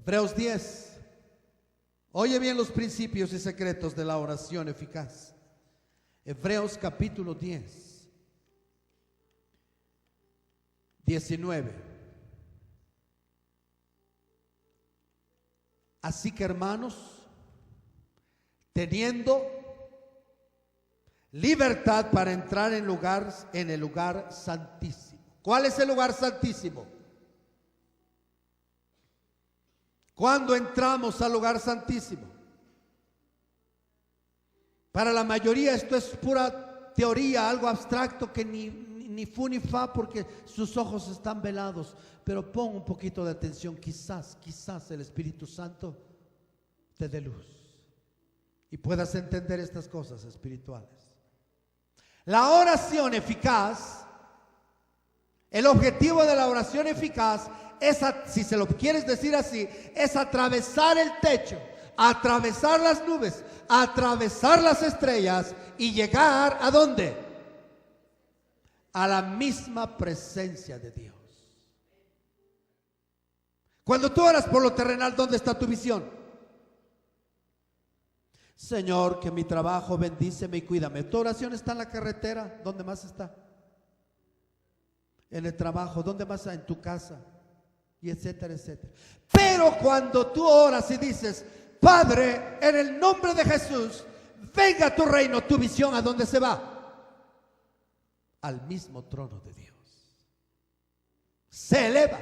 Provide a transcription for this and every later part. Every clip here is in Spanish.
Hebreos 10. Oye bien los principios y secretos de la oración eficaz. Hebreos capítulo 10, 19. Así que, hermanos, teniendo libertad para entrar en el lugar santísimo. ¿Cuál es el lugar santísimo? ¿Cuándo entramos al lugar santísimo? Para la mayoría esto es pura teoría, algo abstracto que ni fu ni fa, porque sus ojos están velados. Pero pon un poquito de atención, quizás el Espíritu Santo te dé luz y puedas entender estas cosas espirituales. La oración eficaz, el objetivo de la oración eficaz es, si se lo quieres decir así, es atravesar el techo, atravesar las nubes, atravesar las estrellas y llegar ¿a dónde? A la misma presencia de Dios. Cuando tú oras por lo terrenal, ¿dónde está tu visión? Señor, que mi trabajo bendíceme y cuídame. Tu oración está en la carretera. ¿Dónde más está? En el trabajo. ¿Dónde más está? En tu casa. Y etcétera, etcétera. Pero cuando tú oras y dices: Padre, en el nombre de Jesús, venga tu reino, tu visión, ¿a dónde se va? Al mismo trono de Dios. Se eleva.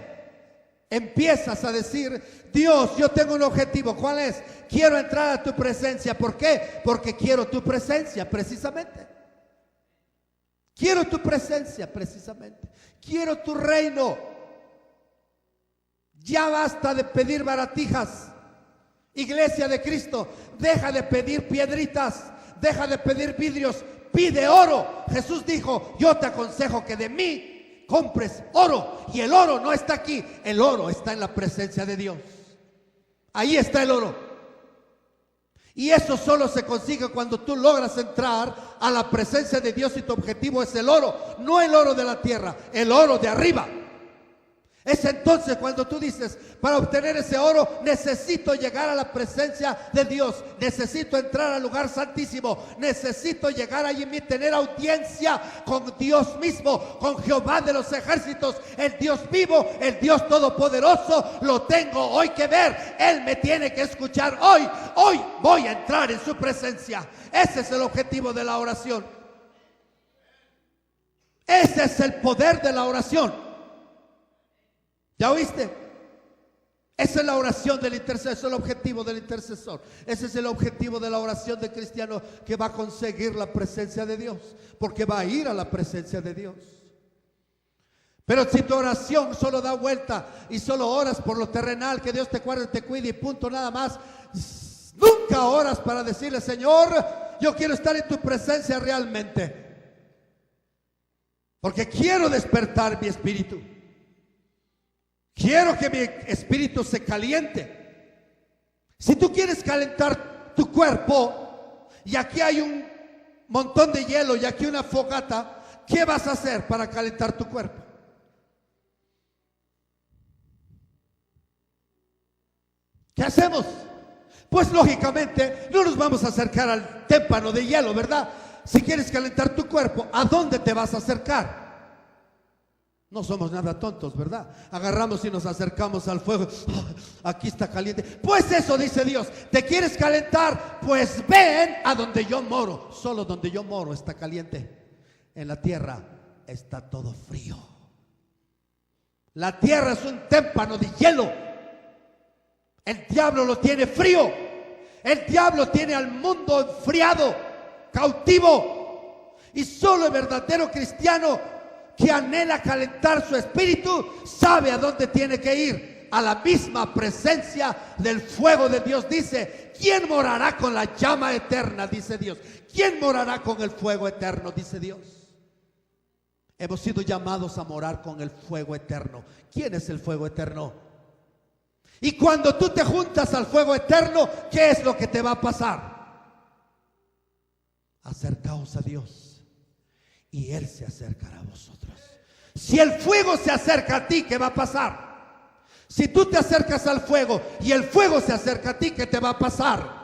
Empiezas a decir: Dios, yo tengo un objetivo. ¿Cuál es? Quiero entrar a tu presencia. ¿Por qué? Porque quiero tu presencia, precisamente. Quiero tu presencia, precisamente. Quiero tu reino. Ya basta de pedir baratijas. Iglesia de Cristo, deja de pedir piedritas, deja de pedir vidrios, pide oro. Jesús dijo: yo te aconsejo que de mí compres oro. Y el oro no está aquí, el oro está en la presencia de Dios. Ahí está el oro. Y eso solo se consigue cuando tú logras entrar a la presencia de Dios y tu objetivo es el oro, no el oro de la tierra, el oro de arriba. Es entonces cuando tú dices: para obtener ese oro necesito llegar a la presencia de Dios, necesito entrar al lugar santísimo, necesito llegar allí y tener audiencia con Dios mismo, con Jehová de los ejércitos, el Dios vivo, el Dios todopoderoso. Lo tengo hoy que ver, Él me tiene que escuchar hoy voy a entrar en su presencia. Ese es el objetivo de la oración. Ese es el poder de la oración. ¿Ya oíste? Esa es la oración del intercesor, ese es el objetivo del intercesor. Ese es el objetivo de la oración del cristiano, que va a conseguir la presencia de Dios, porque va a ir a la presencia de Dios. Pero si tu oración solo da vuelta y solo oras por lo terrenal, que Dios te guarde, te cuide y punto, nada más, nunca oras para decirle: Señor, yo quiero estar en tu presencia realmente, porque quiero despertar mi espíritu. Quiero que mi espíritu se caliente. Si tú quieres calentar tu cuerpo y aquí hay un montón de hielo y aquí una fogata, ¿qué vas a hacer para calentar tu cuerpo? ¿Qué hacemos? Pues lógicamente no nos vamos a acercar al témpano de hielo, ¿verdad? Si quieres calentar tu cuerpo, ¿a dónde te vas a acercar? No somos nada tontos, ¿verdad? Agarramos y nos acercamos al fuego. Aquí está caliente. Pues eso dice Dios: ¿te quieres calentar? Pues ven a donde yo moro. Solo donde yo moro está caliente. En la tierra está todo frío. La tierra es un témpano de hielo. El diablo lo tiene frío. El diablo tiene al mundo enfriado, cautivo. Y solo el verdadero cristiano que anhela calentar su espíritu sabe a dónde tiene que ir: a la misma presencia del fuego de Dios. Dice: ¿quién morará con la llama eterna? Dice Dios. ¿Quién morará con el fuego eterno? Dice Dios. Hemos sido llamados a morar con el fuego eterno. ¿Quién es el fuego eterno? Y cuando tú te juntas al fuego eterno, ¿qué es lo que te va a pasar? Acercaos a Dios y Él se acercará a vosotros. Si el fuego se acerca a ti, ¿qué va a pasar? Si tú te acercas al fuego y el fuego se acerca a ti, ¿qué te va a pasar?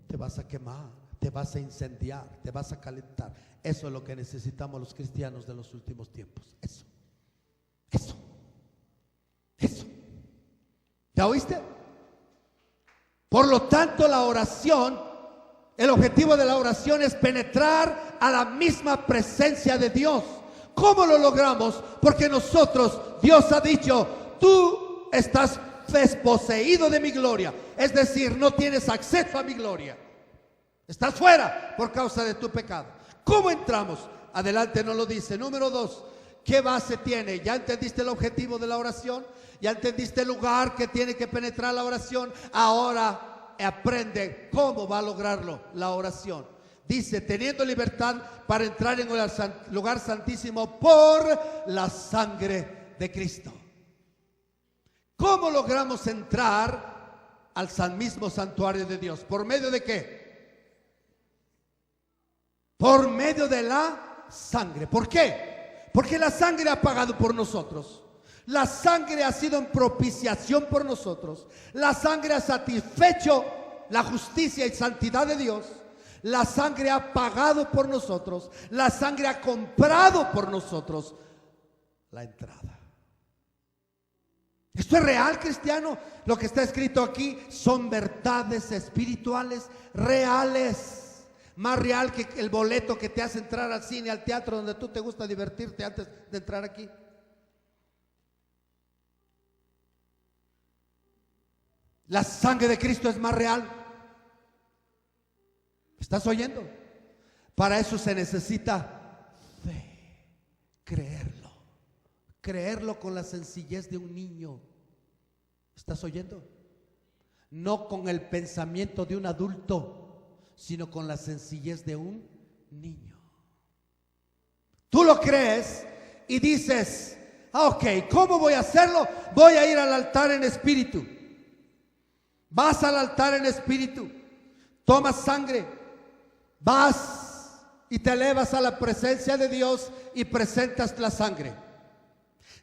Te vas a quemar, te vas a incendiar, te vas a calentar. Eso es lo que necesitamos los cristianos de los últimos tiempos. Eso. ¿Ya oíste? Por lo tanto, la oración, el objetivo de la oración es penetrar a la misma presencia de Dios. ¿Cómo lo logramos? Porque nosotros, Dios ha dicho, tú estás desposeído de mi gloria. Es decir, no tienes acceso a mi gloria. Estás fuera por causa de tu pecado. ¿Cómo entramos? Adelante nos lo dice. Número 2, ¿qué base tiene? ¿Ya entendiste el objetivo de la oración? ¿Ya entendiste el lugar que tiene que penetrar la oración? Ahora aprende cómo va a lograrlo la oración. Dice, teniendo libertad para entrar en el lugar santísimo por la sangre de Cristo. ¿Cómo logramos entrar al mismo santuario de Dios? ¿Por medio de qué? Por medio de la sangre. ¿Por qué? Porque la sangre ha pagado por nosotros. La sangre ha sido en propiciación por nosotros. La sangre ha satisfecho la justicia y santidad de Dios. La sangre ha pagado por nosotros. La sangre ha comprado por nosotros la entrada. Esto es real, cristiano. Lo que está escrito aquí son verdades espirituales reales. Más real que el boleto que te hace entrar al cine, al teatro, donde tú te gusta divertirte antes de entrar aquí. La sangre de Cristo es más real. ¿Estás oyendo? Para eso se necesita fe, creerlo con la sencillez de un niño. ¿Estás oyendo? No con el pensamiento de un adulto, sino con la sencillez de un niño. Tú lo crees y dices, ok, ¿cómo voy a hacerlo? Voy a ir al altar en espíritu. Vas al altar en espíritu, tomas sangre, vas y te elevas a la presencia de Dios y presentas la sangre.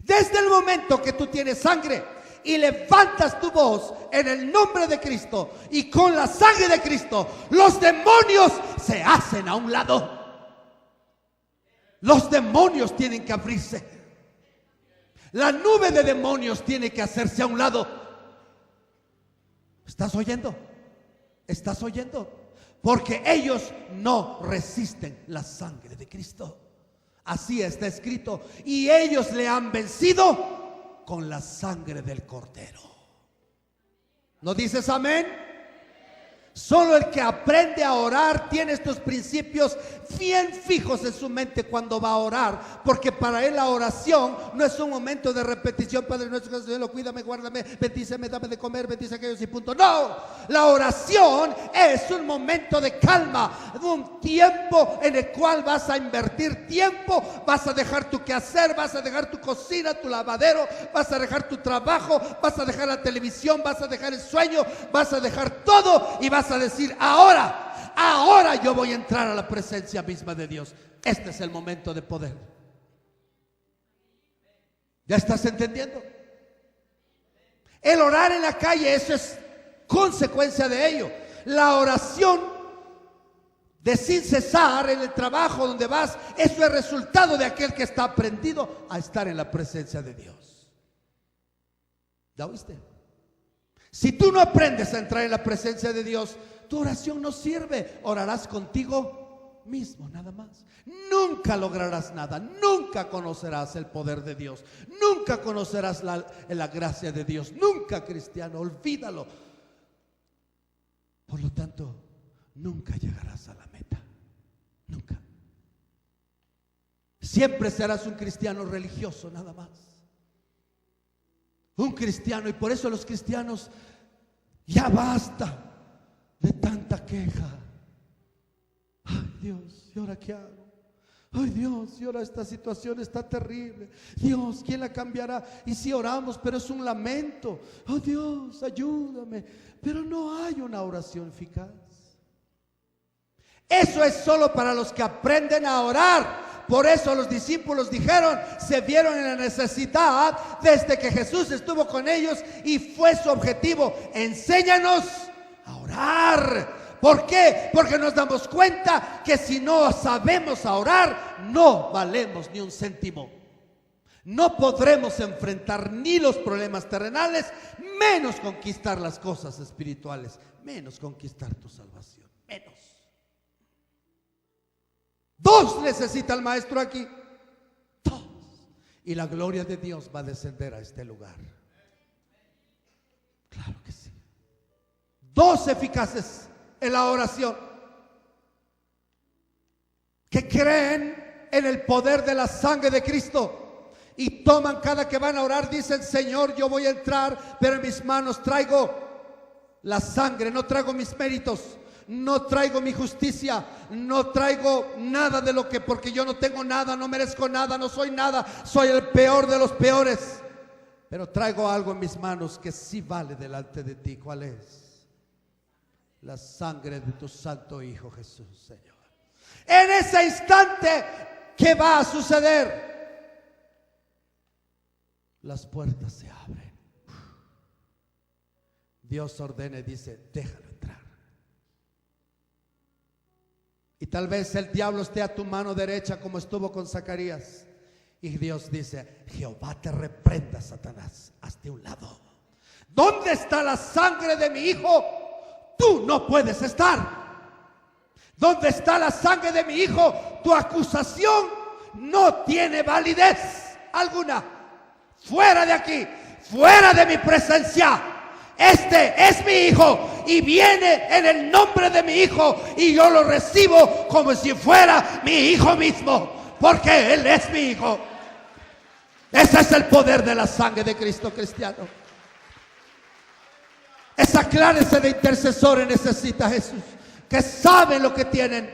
Desde el momento que tú tienes sangre y levantas tu voz en el nombre de Cristo y con la sangre de Cristo, los demonios se hacen a un lado. Los demonios tienen que abrirse. La nube de demonios tiene que hacerse a un lado. ¿Estás oyendo? ¿Estás oyendo? Porque ellos no resisten la sangre de Cristo. Así está escrito. Y ellos le han vencido con la sangre del Cordero. ¿No dices amén? Solo el que aprende a orar tiene estos principios bien fijos en su mente cuando va a orar, porque para él la oración no es un momento de repetición. Padre nuestro, Señor, cuídame, guárdame, bendíceme, dame de comer, bendice a aquellos y punto. No, la oración es un momento de calma, un tiempo en el cual vas a invertir tiempo, vas a dejar tu quehacer, vas a dejar tu cocina, tu lavadero, vas a dejar tu trabajo, vas a dejar la televisión, vas a dejar el sueño, vas a dejar todo y vas a decir, ahora yo voy a entrar a la presencia misma de Dios. Este es el momento de poder. ¿Ya estás entendiendo? El orar en la calle, eso es consecuencia de ello. La oración de sin cesar en el trabajo donde vas, eso es resultado de aquel que está aprendido a estar en la presencia de Dios. ¿Ya oíste? Si tú no aprendes a entrar en la presencia de Dios, tu oración no sirve. Orarás contigo mismo, nada más. Nunca lograrás nada. Nunca conocerás el poder de Dios. Nunca conocerás la gracia de Dios. Nunca, cristiano, olvídalo. Por lo tanto, nunca llegarás a la meta. Nunca. Siempre serás un cristiano religioso, nada más. Un cristiano, y por eso los cristianos, ya basta de tanta queja. Ay, Dios, ¿y ahora qué hago? Ay, Dios, y ahora esta situación está terrible. Dios, ¿quién la cambiará? Y si oramos, pero es un lamento. Oh, Dios, ayúdame. Pero no hay una oración eficaz. Eso es solo para los que aprenden a orar. Por eso los discípulos dijeron, se vieron en la necesidad desde que Jesús estuvo con ellos y fue su objetivo: enséñanos a orar. ¿Por qué? Porque nos damos cuenta que si no sabemos a orar, no valemos ni un céntimo. No podremos enfrentar ni los problemas terrenales, menos conquistar las cosas espirituales, menos conquistar tu salvación, menos. Dos necesita el maestro aquí, dos. Y la gloria de Dios va a descender a este lugar. Claro que sí. Dos eficaces en la oración, que creen en el poder de la sangre de Cristo y toman cada que van a orar, dicen: Señor, yo voy a entrar, pero en mis manos traigo la sangre, no traigo mis méritos, no traigo mi justicia, no traigo nada de lo que, porque yo no tengo nada, no merezco nada, no soy nada, soy el peor de los peores, pero traigo algo en mis manos que sí vale delante de ti. ¿Cuál es? La sangre de tu santo Hijo Jesús, Señor. En ese instante, ¿qué va a suceder? Las puertas se abren. Dios ordena y dice: déjalo entrar. Y tal vez el diablo esté a tu mano derecha, como estuvo con Zacarías, y Dios dice: Jehová te reprenda, Satanás, hazte un lado. ¿Dónde está la sangre de mi hijo? Tú no puedes estar. ¿Dónde está la sangre de mi hijo? Tu acusación no tiene validez alguna. Fuera de aquí, fuera de mi presencia. Este es mi hijo y viene en el nombre de mi hijo, y yo lo recibo como si fuera mi hijo mismo, porque él es mi hijo. Ese es el poder de la sangre de Cristo, cristiano. Esa clase de intercesores necesita Jesús, que saben lo que tienen.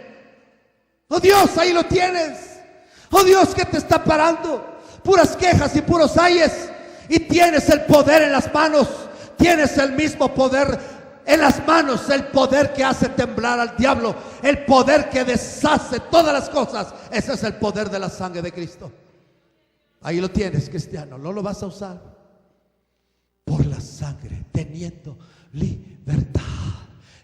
Oh Dios, ahí lo tienes. Oh Dios, que te está parando. Puras quejas y puros ayes, y tienes el poder en las manos. Tienes el mismo poder en las manos, el poder que hace temblar al diablo, el poder que deshace todas las cosas. Ese es el poder de la sangre de Cristo. Ahí lo tienes, cristiano. No lo vas a usar. Por la sangre, teniendo libertad,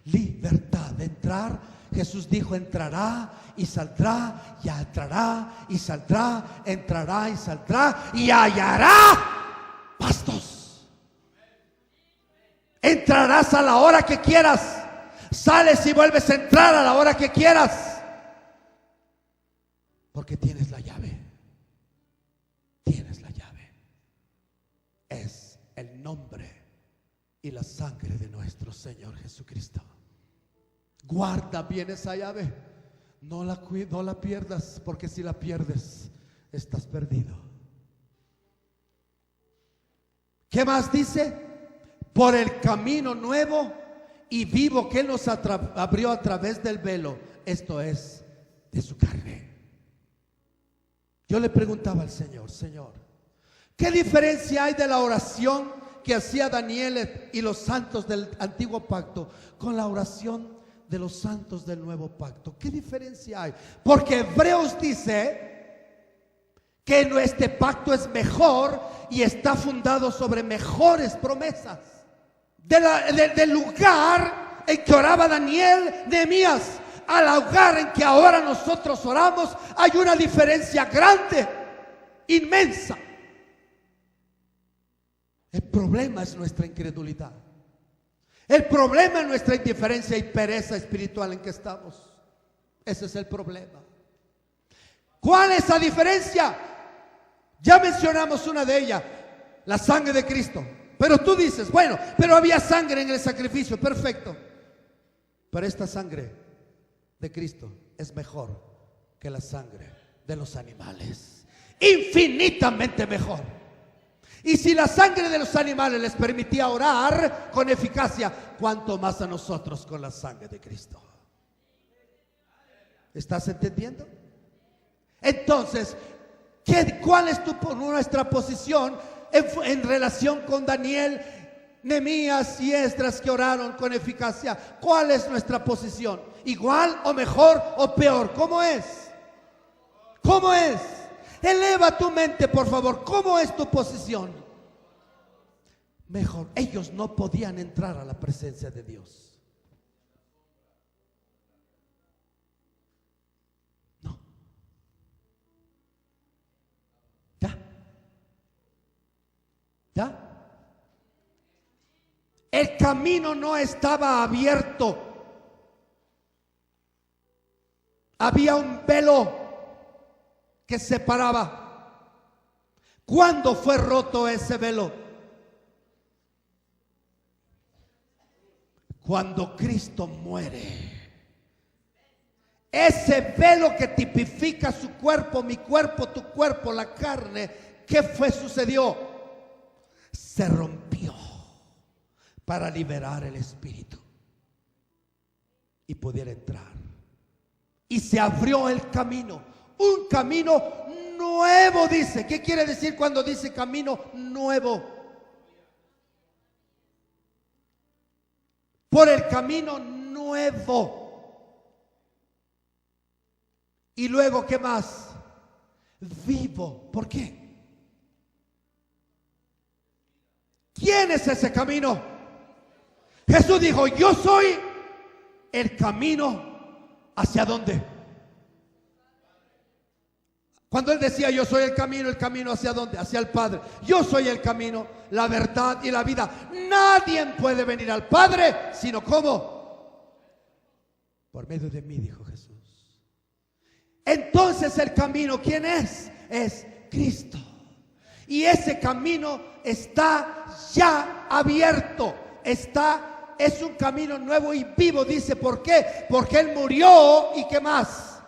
libertad de entrar. Jesús dijo: entrará y saldrá, y entrará y saldrá, entrará y saldrá, y hallará pastos. Entrarás a la hora que quieras, sales y vuelves a entrar a la hora que quieras, porque tienes la llave. Tienes la llave. Es el nombre y la sangre de nuestro Señor Jesucristo. Guarda bien esa llave. No la pierdas, porque si la pierdes, estás perdido. ¿Qué más dice? Por el camino nuevo y vivo que Él nos abrió a través del velo, esto es, de su carne. Yo le preguntaba al Señor: Señor, ¿qué diferencia hay de la oración que hacía Daniel y los santos del antiguo pacto con la oración de los santos del nuevo pacto? ¿Qué diferencia hay? Porque Hebreos dice que este pacto es mejor y está fundado sobre mejores promesas. Del lugar en que oraba Daniel, Nehemías, al lugar en que ahora nosotros oramos, hay una diferencia grande, inmensa. El problema es nuestra incredulidad. El problema es nuestra indiferencia y pereza espiritual en que estamos. Ese es el problema. ¿Cuál es la diferencia? Ya mencionamos una de ellas, la sangre de Cristo. Pero tú dices: bueno, pero había sangre en el sacrificio. Perfecto. Pero esta sangre de Cristo es mejor que la sangre de los animales. Infinitamente mejor. Y si la sangre de los animales les permitía orar con eficacia, ¿cuánto más a nosotros con la sangre de Cristo? ¿Estás entendiendo? Entonces, ¿cuál es nuestra posición en relación con Daniel, Nehemías y Esdras, que oraron con eficacia? ¿Cuál es nuestra posición? ¿Igual o mejor o peor? ¿Cómo es? ¿Cómo es? Eleva tu mente, por favor. ¿Cómo es tu posición? Mejor, ellos no podían entrar a la presencia de Dios. No. ¿Ya? El camino no estaba abierto. Había un velo que separaba. ¿Cuándo fue roto ese velo? Cuando Cristo muere. Ese velo que tipifica su cuerpo, mi cuerpo, tu cuerpo, la carne, ¿qué sucedió? Se rompió para liberar el espíritu y pudiera entrar. Y se abrió el camino, un camino nuevo, dice. ¿Qué quiere decir cuando dice camino nuevo? Por el camino nuevo. Y luego, ¿qué más? Vivo. ¿Por qué? ¿Quién es ese camino? Jesús dijo, yo soy el camino. ¿Hacia dónde? Cuando Él decía, yo soy el camino ¿hacia dónde? Hacia el Padre. Yo soy el camino, la verdad y la vida. Nadie puede venir al Padre, sino ¿cómo? Por medio de mí, dijo Jesús. Entonces el camino, ¿quién es? Es Cristo. Y ese camino está ya abierto. Es un camino nuevo y vivo, dice. ¿Por qué? Porque Él murió y ¿qué más?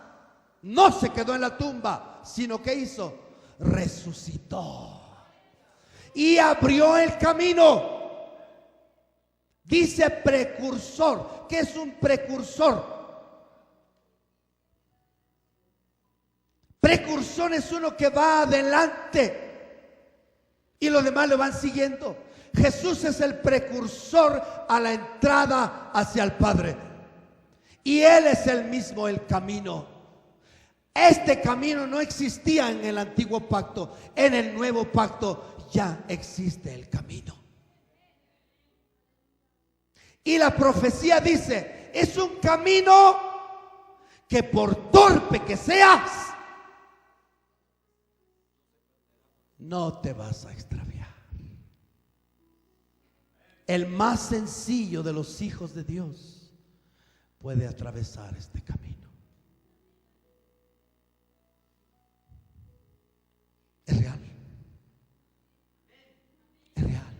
No se quedó en la tumba, sino que hizo, resucitó y abrió el camino. Dice precursor. ¿Qué es un precursor? Precursor es uno que va adelante y los demás lo van siguiendo. Jesús es el precursor a la entrada hacia el Padre. Y Él es el mismo el camino. Este camino no existía en el antiguo pacto. En el nuevo pacto ya existe el camino. Y la profecía dice, es un camino que por torpe que seas, no te vas a extraviar. El más sencillo de los hijos de Dios puede atravesar este camino. Es real. Es real.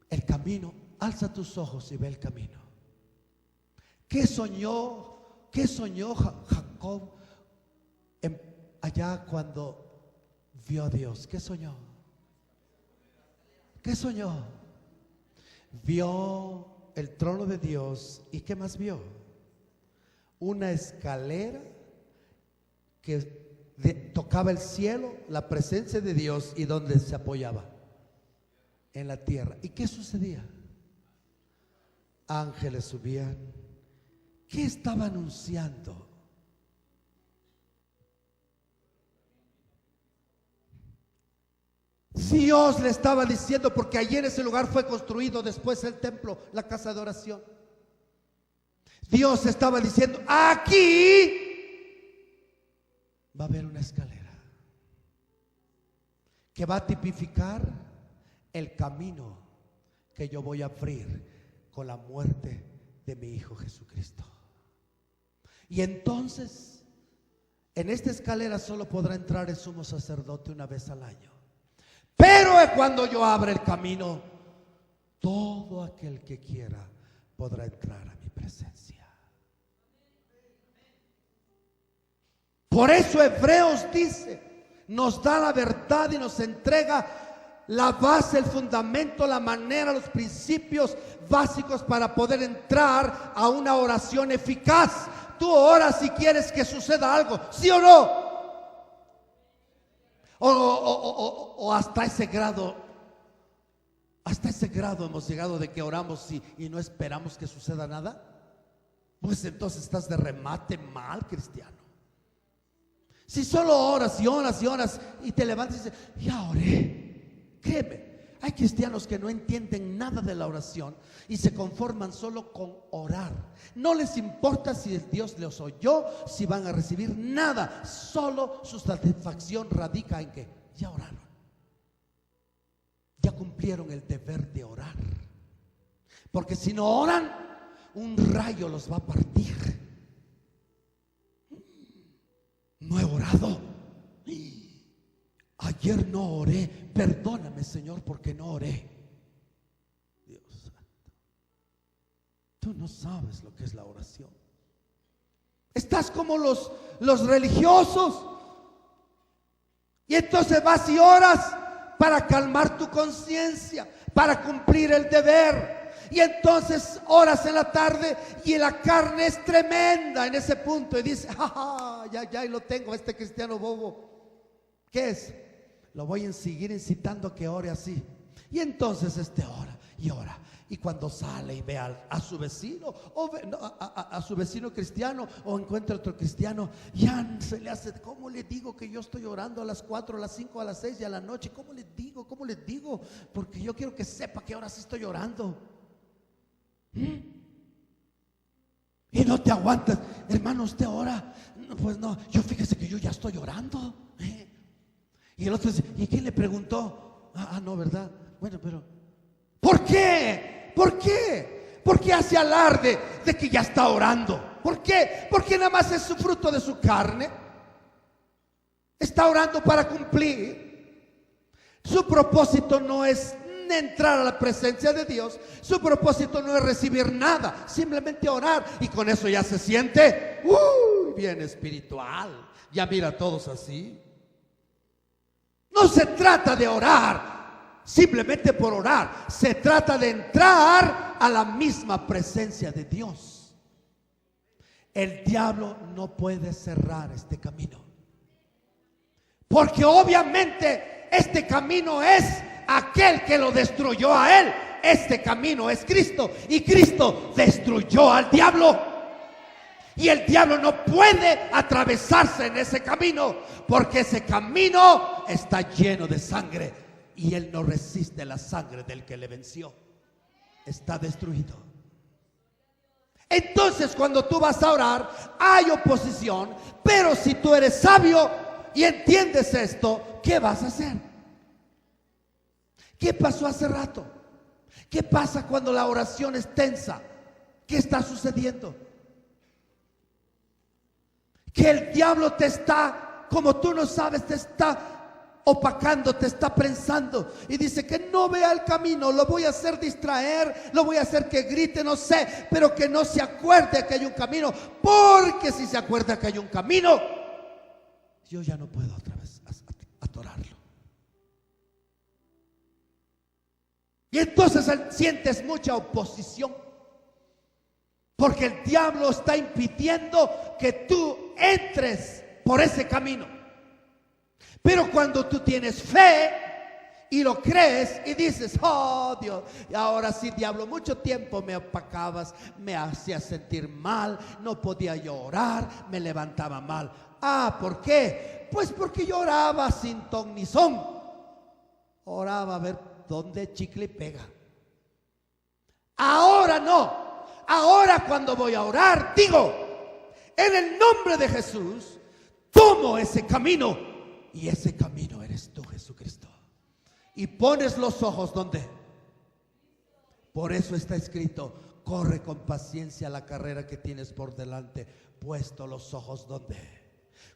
El camino, alza tus ojos y ve el camino. ¿Qué soñó Jacob allá cuando vio a Dios? ¿Qué soñó? ¿Qué soñó? Vio el trono de Dios. ¿Y qué más vio? Una escalera que tocaba el cielo, la presencia de Dios, y donde se apoyaba en la tierra. ¿Y qué sucedía? Ángeles subían. ¿Qué estaba anunciando? Dios le estaba diciendo, porque allí en ese lugar fue construido después el templo, la casa de oración. Dios estaba diciendo, aquí va a haber una escalera que va a tipificar el camino que yo voy a abrir con la muerte de mi Hijo Jesucristo. Y entonces, en esta escalera solo podrá entrar el sumo sacerdote una vez al año. Pero cuando yo abra el camino, todo aquel que quiera podrá entrar a mi presencia. Por eso Hebreos dice, nos da la verdad y nos entrega la base, el fundamento, la manera, los principios básicos para poder entrar a una oración eficaz. Tú oras si quieres que suceda algo, ¿sí o no? O hasta ese grado hemos llegado de que oramos y no esperamos que suceda nada. Pues entonces estás de remate mal, cristiano. Si solo oras y oras y oras y te levantas y dices, ya oré. Créeme, hay cristianos que no entienden nada de la oración y se conforman solo con orar. No les importa si Dios les oyó, si van a recibir nada. Solo su satisfacción radica en que ya oraron. Ya cumplieron el deber de orar. Porque si no oran, un rayo los va a partir. No he orado. Ayer no oré. Perdóname, Señor, porque no oré. Dios santo, tú no sabes lo que es la oración. Estás como los religiosos. Y entonces vas y oras para calmar tu conciencia, para cumplir el deber. Y entonces oras en la tarde y la carne es tremenda en ese punto. Y dice, ya lo tengo, este cristiano bobo. ¿Qué es? Lo voy a seguir incitando a que ore así. Y entonces ora y ora. Y cuando sale y ve a su vecino, o a su vecino cristiano, o encuentra otro cristiano, ya se le hace, ¿cómo le digo que yo estoy orando a las 4, a las 5, a las 6 de la noche? ¿Cómo le digo? ¿Cómo le digo? Porque yo quiero que sepa que ahora sí estoy orando. Y no te aguantas, hermano, ¿usted ora? No, pues no, yo fíjese que yo ya estoy orando. Y el otro dice, ¿y quién le preguntó? No, ¿verdad? Bueno, pero ¿por qué? ¿Por qué? ¿Por qué hace alarde de que ya está orando? ¿Por qué? Porque nada más es su fruto de su carne. Está orando para cumplir. Su propósito no es entrar a la presencia de Dios. Su propósito no es recibir nada, simplemente orar. Y con eso ya se siente bien espiritual. Ya mira a todos así. No se trata de orar simplemente por orar. Se trata de entrar a la misma presencia de Dios. El diablo no puede cerrar este camino, porque obviamente este camino es aquel que lo destruyó a él. Este camino es Cristo, y Cristo destruyó al diablo. Y el diablo no puede atravesarse en ese camino, porque ese camino está lleno de sangre, y él no resiste la sangre del que le venció. Está destruido. Entonces, cuando tú vas a orar, hay oposición, pero si tú eres sabio y entiendes esto, ¿qué vas a hacer? ¿Qué pasó hace rato? ¿Qué pasa cuando la oración es tensa? ¿Qué está sucediendo? Que el diablo te está, como tú no sabes, te está opacando, te está prensando, y dice que no vea el camino. Lo voy a hacer distraer, lo voy a hacer que grite, no sé, pero que no se acuerde que hay un camino, porque si se acuerda que hay un camino, yo ya no puedo otra vez atorarlo. Y entonces sientes mucha oposición, porque el diablo está impidiendo que tú entres por ese camino. Pero cuando tú tienes fe y lo crees y dices, oh Dios, ahora sí, diablo, mucho tiempo me opacabas, me hacías sentir mal, no podía yo orar, me levantaba mal. ¿Por qué? Pues porque yo oraba sin ton ni son. Oraba a ver dónde chicle pega. Ahora no. Ahora cuando voy a orar, digo, en el nombre de Jesús, tomo ese camino, y ese camino eres tú, Jesucristo. Y pones los ojos donde. Por eso está escrito, corre con paciencia la carrera que tienes por delante, puesto los ojos donde.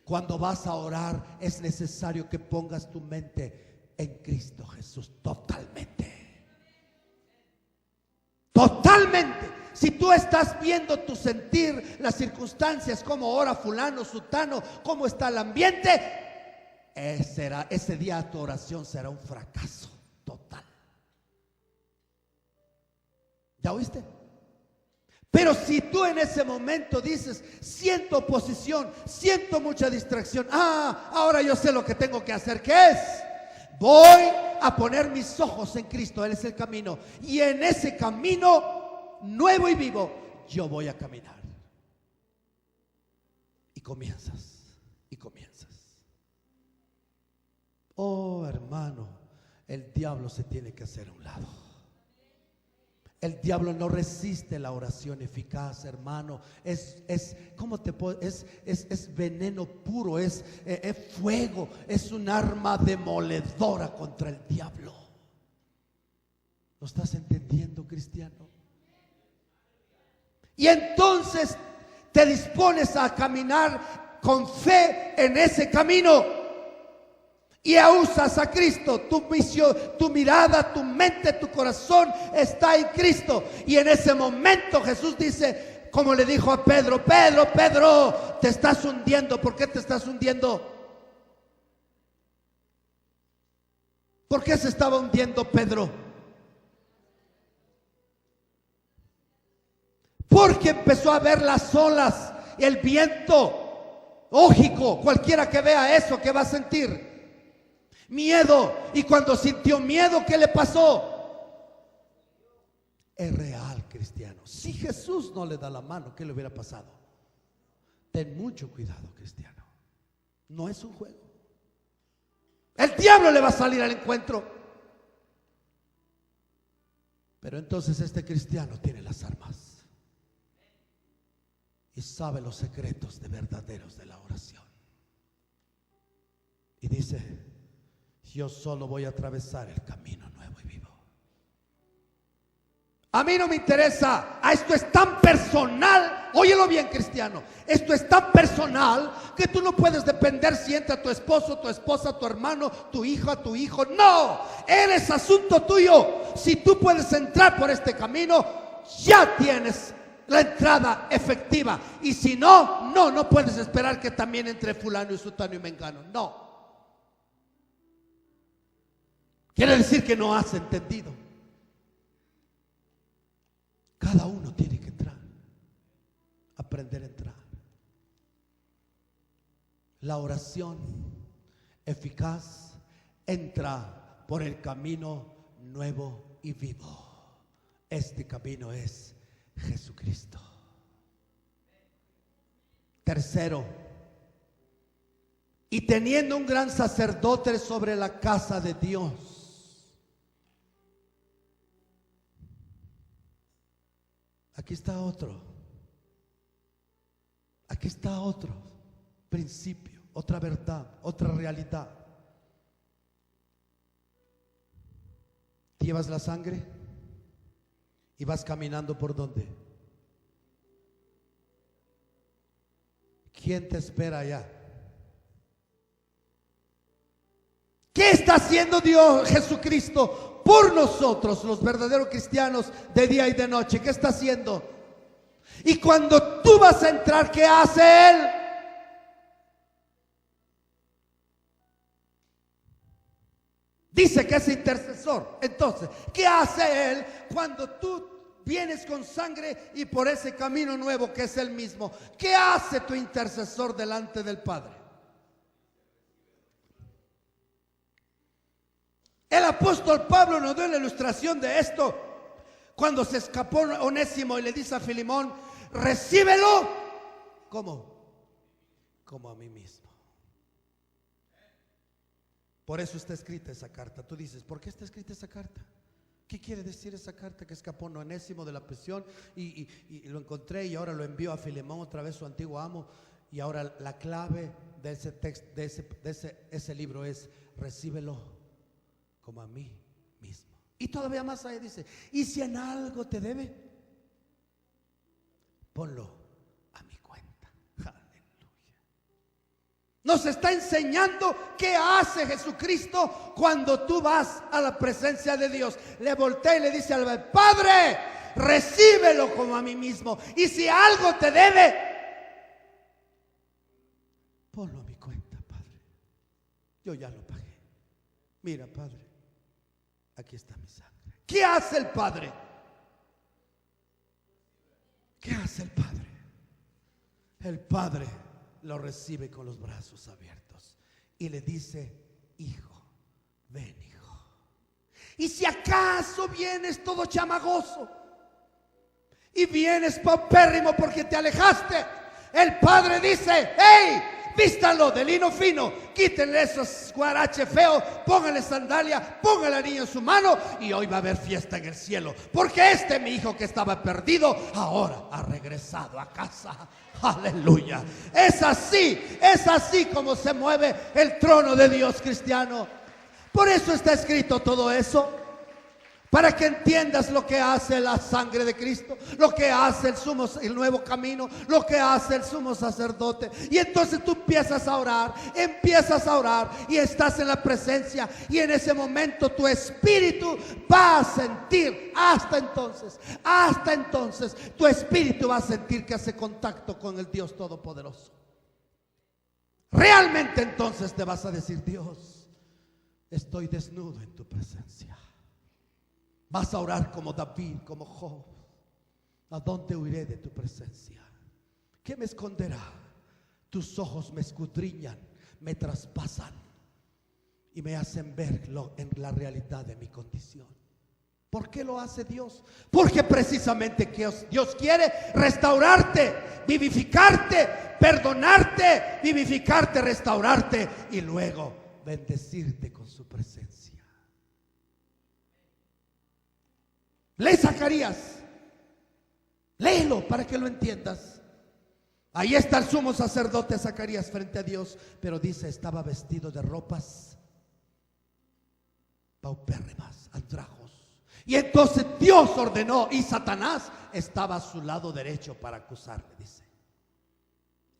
Cuando vas a orar, es necesario que pongas tu mente en Cristo Jesús totalmente. Totalmente. Si tú estás viendo tu sentir, las circunstancias, cómo ora fulano, sutano, cómo está el ambiente, ese día tu oración será un fracaso total. ¿Ya oíste? Pero si tú en ese momento dices, siento oposición, siento mucha distracción, ahora yo sé lo que tengo que hacer, ¿qué es? Voy a poner mis ojos en Cristo, Él es el camino, y en ese camino nuevo y vivo yo voy a caminar. Y comienzas. y comienzas. Oh, hermano, el diablo se tiene que hacer a un lado. El diablo no resiste la oración eficaz, hermano. ¿Cómo te puedo? Es veneno puro, es fuego, es un arma demoledora contra el diablo. ¿Lo estás entendiendo, cristiano? Y entonces te dispones a caminar con fe en ese camino. Y usas a Cristo, tu misión, tu mirada, tu mente, tu corazón está en Cristo. Y en ese momento Jesús dice, como le dijo a Pedro: Pedro, Pedro, te estás hundiendo. ¿Por qué te estás hundiendo? ¿Por qué se estaba hundiendo Pedro? Porque empezó a ver las olas, el viento. Lógico, cualquiera que vea eso, ¿qué va a sentir? Miedo. Y cuando sintió miedo, ¿qué le pasó? Es real, cristiano. Si Jesús no le da la mano, ¿qué le hubiera pasado? Ten mucho cuidado, cristiano. No es un juego. El diablo le va a salir al encuentro. Pero entonces este cristiano tiene las armas y sabe los secretos de verdaderos de la oración. Y dice: yo solo voy a atravesar el camino nuevo y vivo. A mí no me interesa. Esto es tan personal. Óyelo bien, cristiano. Esto es tan personal que tú no puedes depender si entra tu esposo, tu esposa, tu hermano, tu hija, tu hijo. No, eres asunto tuyo. Si tú puedes entrar por este camino, ya tienes la entrada efectiva. Y si no, no puedes esperar que también entre fulano y sutano y mengano. No. Quiere decir que no has entendido. Cada uno tiene que entrar, aprender a entrar. La oración eficaz entra por el camino nuevo y vivo. Este camino es Jesucristo. Tercero, y teniendo un gran sacerdote sobre la casa de Dios. Aquí está otro principio, otra verdad, otra realidad. Llevas la sangre y vas caminando ¿por dónde? ¿Quién te espera allá? ¿Qué está haciendo Dios Jesucristo por nosotros, los verdaderos cristianos, de día y de noche? ¿Qué está haciendo? Y cuando tú vas a entrar, ¿qué hace Él? Dice que es intercesor. Entonces, ¿qué hace Él cuando tú vienes con sangre y por ese camino nuevo que es Él mismo? ¿Qué hace tu intercesor delante del Padre? El apóstol Pablo nos dio la ilustración de esto cuando se escapó Onésimo y le dice a Filemón: recíbelo. ¿Cómo? Como a mí mismo. Por eso está escrita esa carta. Tú dices: ¿por qué está escrita esa carta? ¿Qué quiere decir esa carta? Que escapó Onésimo de la prisión y lo encontré y ahora lo envió a Filemón, otra vez su antiguo amo. Y ahora la clave de ese texto, de ese libro es: recíbelo como a mí mismo. Y todavía más ahí dice: y si en algo te debe, ponlo a mi cuenta. Aleluya. Nos está enseñando qué hace Jesucristo cuando tú vas a la presencia de Dios. Le voltea y le dice al Padre: recíbelo como a mí mismo. Y si algo te debe, ponlo a mi cuenta, Padre. Yo ya lo pagué. Mira, Padre, aquí está mi sangre. ¿Qué hace el Padre? ¿Qué hace el Padre? El Padre lo recibe con los brazos abiertos y le dice: hijo, ven, hijo. Y si acaso vienes todo chamagoso y vienes paupérrimo porque te alejaste, el Padre dice: hey, vístanlo de lino fino, quítenle esos guaraches feos, pónganle sandalia, pónganle al niño en su mano y hoy va a haber fiesta en el cielo, porque este mi hijo que estaba perdido ahora ha regresado a casa. Aleluya. Es así como se mueve el trono de Dios, cristiano. Por eso está escrito todo eso, para que entiendas lo que hace la sangre de Cristo, lo que hace el nuevo camino, lo que hace el sumo sacerdote. Y entonces tú empiezas a orar y estás en la presencia, y en ese momento tu espíritu va a sentir, hasta entonces tu espíritu va a sentir que hace contacto con el Dios Todopoderoso. Realmente entonces te vas a decir: Dios, estoy desnudo en tu presencia. Vas a orar como David, como Job. ¿A dónde huiré de tu presencia? ¿Qué me esconderá? Tus ojos me escudriñan, me traspasan y me hacen ver en la realidad de mi condición. ¿Por qué lo hace Dios? Porque precisamente Dios quiere restaurarte, vivificarte, perdonarte, vivificarte, restaurarte y luego bendecirte con su presencia. Lee Zacarías, léelo para que lo entiendas. Ahí está el sumo sacerdote Zacarías frente a Dios, pero dice: estaba vestido de ropas paupérrimas, andrajos. Y entonces Dios ordenó, y Satanás estaba a su lado derecho para acusarle, dice.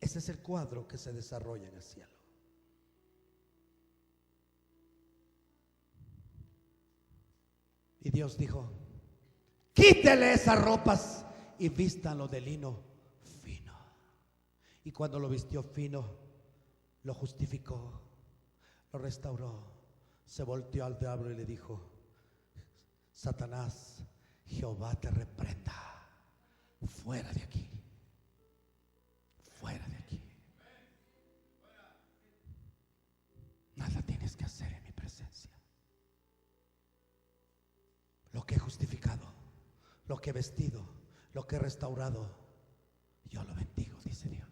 Ese es el cuadro que se desarrolla en el cielo. Y Dios dijo: quítele esas ropas y vístanlo de lino fino. Y cuando lo vistió fino, lo justificó, lo restauró. Se volteó al diablo y le dijo: Satanás, Jehová te reprenda. Fuera de aquí. Fuera de aquí. Nada tienes que hacer en mi presencia. Lo que he justificado, lo que he vestido, lo que he restaurado, yo lo bendigo, dice Dios.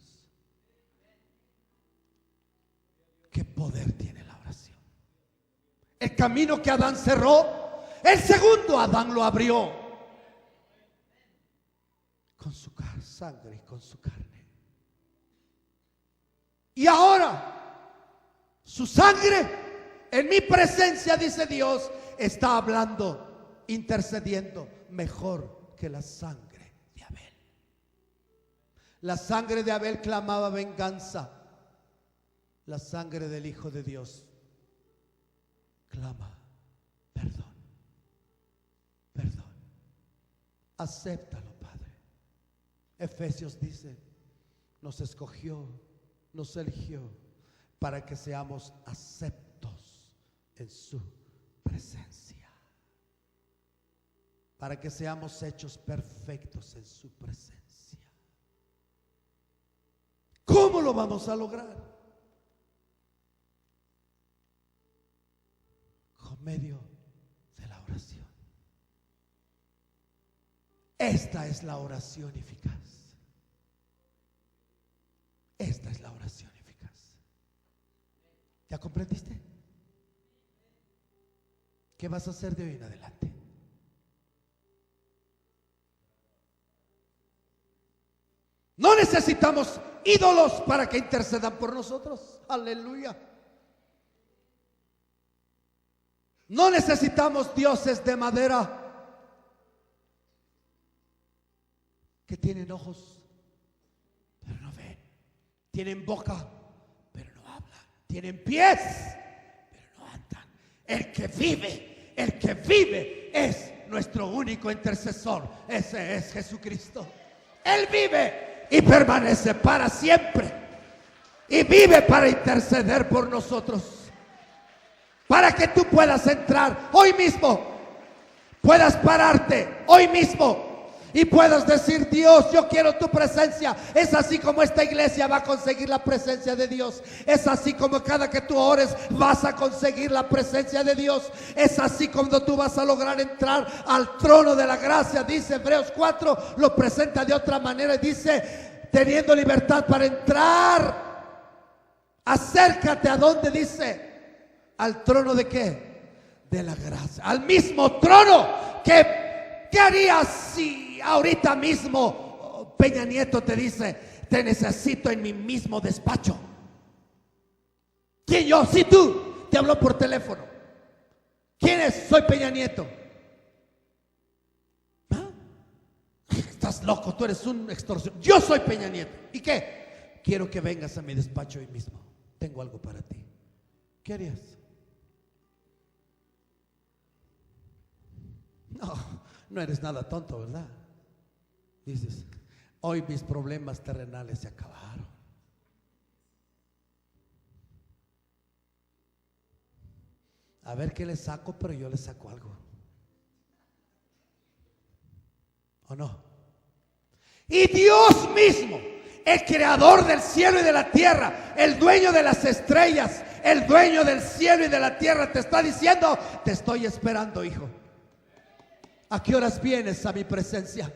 ¿Qué poder tiene la oración? El camino que Adán cerró, el segundo Adán lo abrió con su sangre y con su carne. Y ahora su sangre en mi presencia, dice Dios, está hablando, intercediendo mejor que la sangre de Abel. La sangre de Abel clamaba venganza. La sangre del Hijo de Dios clama perdón. Perdón. Acéptalo, Padre. Efesios dice: nos escogió, nos eligió para que seamos aceptos en su presencia, para que seamos hechos perfectos en su presencia. ¿Cómo lo vamos a lograr? Con medio de la oración. Esta es la oración eficaz. Esta es la oración eficaz. ¿Ya comprendiste? ¿Qué vas a hacer de hoy en adelante? No necesitamos ídolos para que intercedan por nosotros. Aleluya. No necesitamos dioses de madera que tienen ojos, pero no ven. Tienen boca, pero no hablan. Tienen pies, pero no andan. El que vive es nuestro único intercesor. Ese es Jesucristo. Él vive y permanece para siempre. Y vive para interceder por nosotros. Para que tú puedas entrar hoy mismo, puedas pararte hoy mismo y puedas decir: Dios, yo quiero tu presencia. Es así como esta iglesia va a conseguir la presencia de Dios. Es así como cada que tú ores vas a conseguir la presencia de Dios. Es así como tú vas a lograr entrar al trono de la gracia. Dice Hebreos 4, lo presenta de otra manera y dice: teniendo libertad para entrar Acércate a donde dice, al trono de qué, de la gracia, al mismo trono. ¿Qué harías si ahorita mismo Peña Nieto te dice, te necesito en mi mismo despacho? ¿Quién yo? Si tú te habló por teléfono. ¿Quién es? Soy Peña Nieto. ¿Ah? Estás loco, tú eres un extorsionador. Yo soy Peña Nieto. ¿Y qué? Quiero que vengas a mi despacho hoy mismo. Tengo algo para ti. ¿Qué harías? No eres nada tonto, ¿verdad? Dices, hoy mis problemas terrenales se acabaron. A ver qué le saco, pero yo le saco algo. ¿O no? Y Dios mismo, el creador del cielo y de la tierra, el dueño de las estrellas, el dueño del cielo y de la tierra, te está diciendo, te estoy esperando, hijo. ¿A qué horas vienes a mi presencia?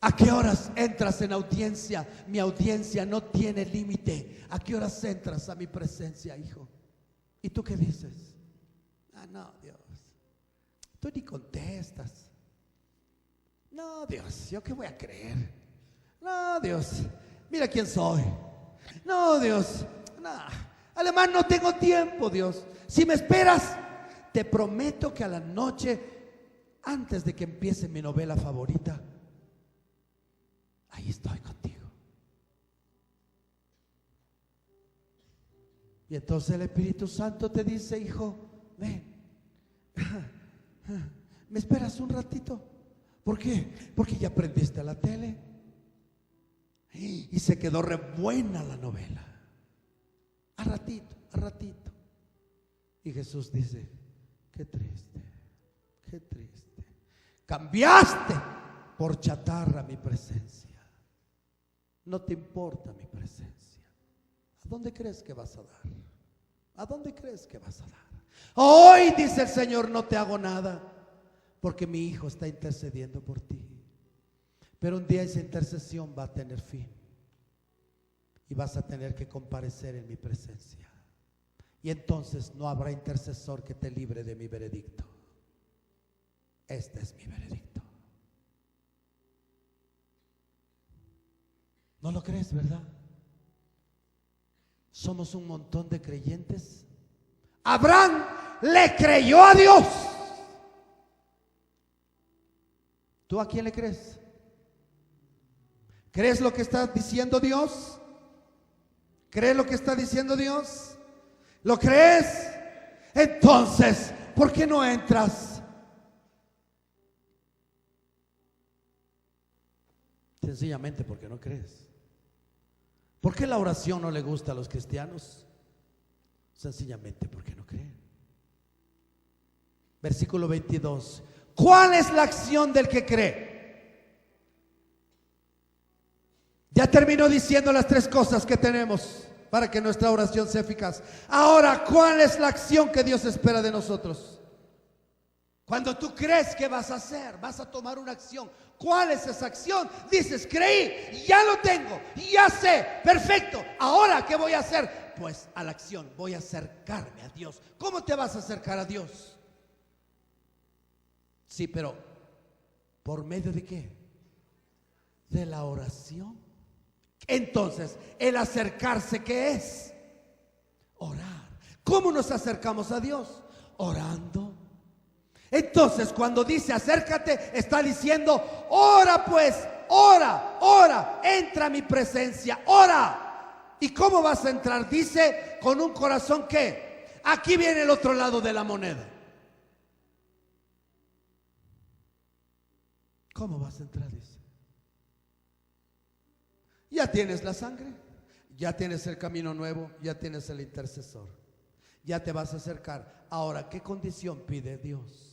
¿A qué horas entras en audiencia? Mi audiencia no tiene límite. ¿A qué horas entras a mi presencia, hijo? ¿Y tú qué dices? Ah, no, Dios. Tú ni contestas. No, Dios, ¿yo qué voy a creer? No, Dios, mira quién soy. No, Dios, no. Además no tengo tiempo, Dios. Si me esperas, te prometo que a la noche, antes de que empiece mi novela favorita, ahí estoy contigo. Y entonces el Espíritu Santo te dice, hijo, ven, ¿me esperas un ratito? ¿Por qué? Porque ya prendiste la tele y se quedó re buena la novela. A ratito, a ratito. Y Jesús dice, qué triste, qué triste. Cambiaste por chatarra mi presencia. No te importa mi presencia. ¿A dónde crees que vas a dar? ¿A dónde crees que vas a dar? Hoy, dice el Señor, no te hago nada, porque mi hijo está intercediendo por ti. Pero un día esa intercesión va a tener fin y vas a tener que comparecer en mi presencia. Y entonces no habrá intercesor que te libre de mi veredicto. Este es mi veredicto. ¿No lo crees, verdad? Somos un montón de creyentes. Abraham le creyó a Dios. ¿Tú a quién le crees? ¿Crees lo que está diciendo Dios? ¿Crees lo que está diciendo Dios? ¿Lo crees? Entonces, ¿por qué no entras? Sencillamente porque no crees. ¿Por qué la oración no le gusta a los cristianos? Sencillamente porque no creen. Versículo 22. ¿Cuál es la acción del que cree? Ya terminó diciendo las tres cosas que tenemos para que nuestra oración sea eficaz. Ahora, ¿cuál es la acción que Dios espera de nosotros? Cuando tú crees, ¿qué vas a hacer? Vas a tomar una acción. ¿Cuál es esa acción? Dices, creí, ya lo tengo, ya sé, perfecto. Ahora, ¿qué voy a hacer? Pues a la acción, voy a acercarme a Dios. ¿Cómo te vas a acercar a Dios? Sí, pero ¿por medio de qué? De la oración. Entonces, el acercarse, ¿qué es? Orar. ¿Cómo nos acercamos a Dios? Orando. Entonces, cuando dice acércate, está diciendo, ora pues, ora, ora, entra a mi presencia, ora. ¿Y cómo vas a entrar? Dice, con un corazón que, aquí viene el otro lado de la moneda. ¿Cómo vas a entrar? Dice. Ya tienes la sangre, ya tienes el camino nuevo, ya tienes el intercesor, ya te vas a acercar. Ahora, ¿qué condición pide Dios?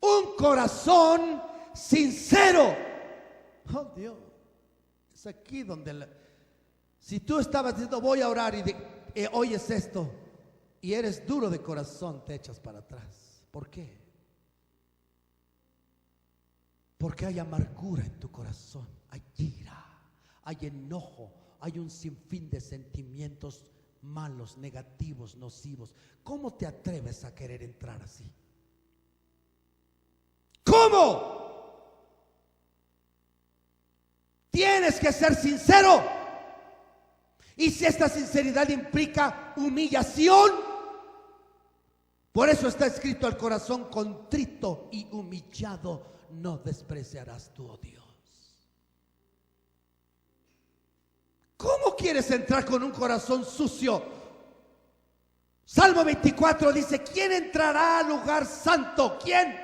Un corazón sincero. Oh Dios, es aquí donde si tú estabas diciendo voy a orar y oyes esto y eres duro de corazón, te echas para atrás. ¿Por qué? Porque hay amargura en tu corazón, hay ira, hay enojo, hay un sinfín de sentimientos malos, negativos, nocivos. ¿Cómo te atreves a querer entrar así? ¿Cómo? Tienes que ser sincero. Y si esta sinceridad implica humillación, por eso está escrito: al corazón contrito y humillado no despreciarás tú, oh Dios. ¿Cómo quieres entrar con un corazón sucio? Salmo 24 dice: ¿quién entrará al lugar santo? ¿Quién?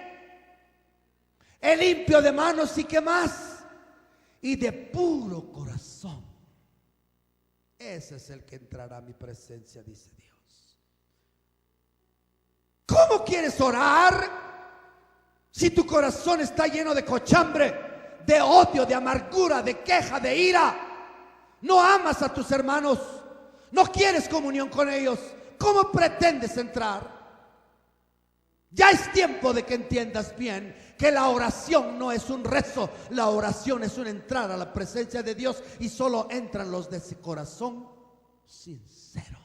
El limpio de manos y qué más, y de puro corazón. Ese es el que entrará a mi presencia, dice Dios. ¿Cómo quieres orar si tu corazón está lleno de cochambre, de odio, de amargura, de queja, de ira? No amas a tus hermanos, no quieres comunión con ellos. ¿Cómo pretendes entrar? Ya es tiempo de que entiendas bien que la oración no es un rezo, la oración es una entrada a la presencia de Dios, y solo entran los de ese corazón sincero.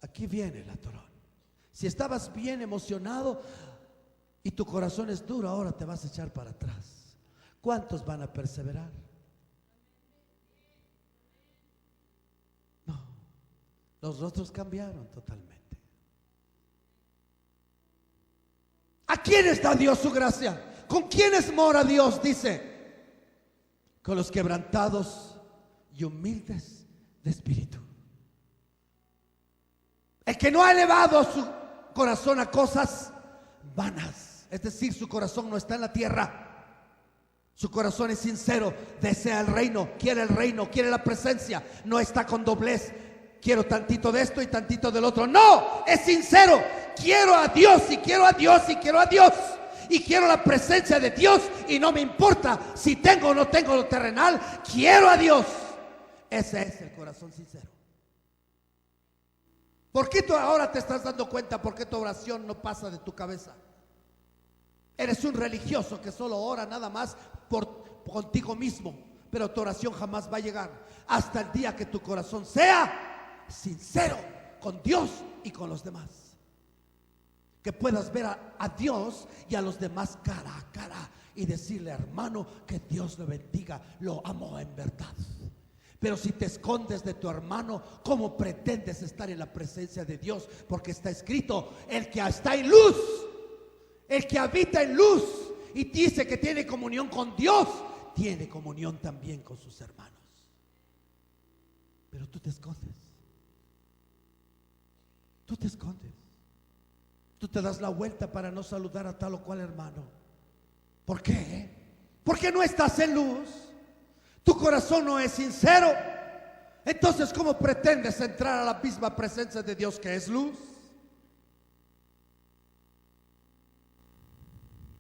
Aquí viene el atorón. Si estabas bien emocionado y tu corazón es duro, ahora te vas a echar para atrás. ¿Cuántos van a perseverar? No, los rostros cambiaron totalmente. ¿A quiénes da Dios su gracia? ¿Con quiénes mora Dios? Dice: con los quebrantados y humildes de espíritu. El que no ha elevado su corazón a cosas vanas, es decir, su corazón no está en la tierra. Su corazón es sincero, desea el reino, quiere la presencia, no está con doblez. Quiero tantito de esto y tantito del otro. No, es sincero. Quiero a Dios y quiero a Dios y quiero a Dios. Y quiero la presencia de Dios, y no me importa si tengo o no tengo lo terrenal. Quiero a Dios. Ese es el corazón sincero. ¿Por qué tú ahora te estás dando cuenta por qué tu oración no pasa de tu cabeza? Eres un religioso que solo ora nada más contigo mismo, pero tu oración jamás va a llegar hasta el día que tu corazón sea sincero con Dios y con los demás. Que puedas ver a Dios y a los demás cara a cara y decirle: hermano, que Dios le bendiga, lo amo en verdad. Pero si te escondes de tu hermano, ¿cómo pretendes estar en la presencia de Dios? Porque está escrito: el que está en luz, el que habita en luz y dice que tiene comunión con Dios, tiene comunión también con sus hermanos. Pero tú te escondes. Tú te escondes. Tú te das la vuelta para no saludar a tal o cual hermano. ¿Por qué? Porque no estás en luz. Tu corazón no es sincero. Entonces, ¿cómo pretendes entrar a la misma presencia de Dios, que es luz?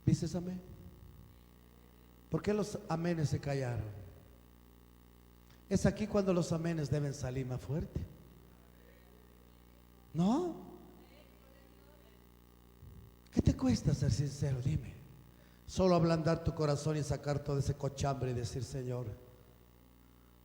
¿Dices amén? ¿Por qué los amenes se callaron? Es aquí cuando los amenes deben salir más fuerte. ¿No? ¿Qué te cuesta ser sincero? Dime. Solo ablandar tu corazón y sacar todo ese cochambre y decir: Señor,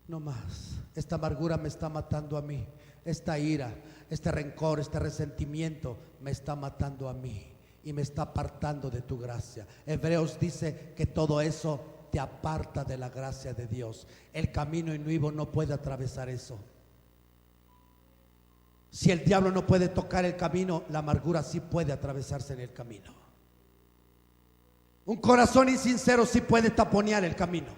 no más. Esta amargura me está matando a mí. Esta ira, este rencor, este resentimiento me está matando a mí y me está apartando de tu gracia. Hebreos dice que todo eso te aparta de la gracia de Dios. El camino inicuo no puede atravesar eso. Si el diablo no puede tocar el camino, la amargura sí puede atravesarse en el camino. Un corazón insincero sí puede taponear el camino.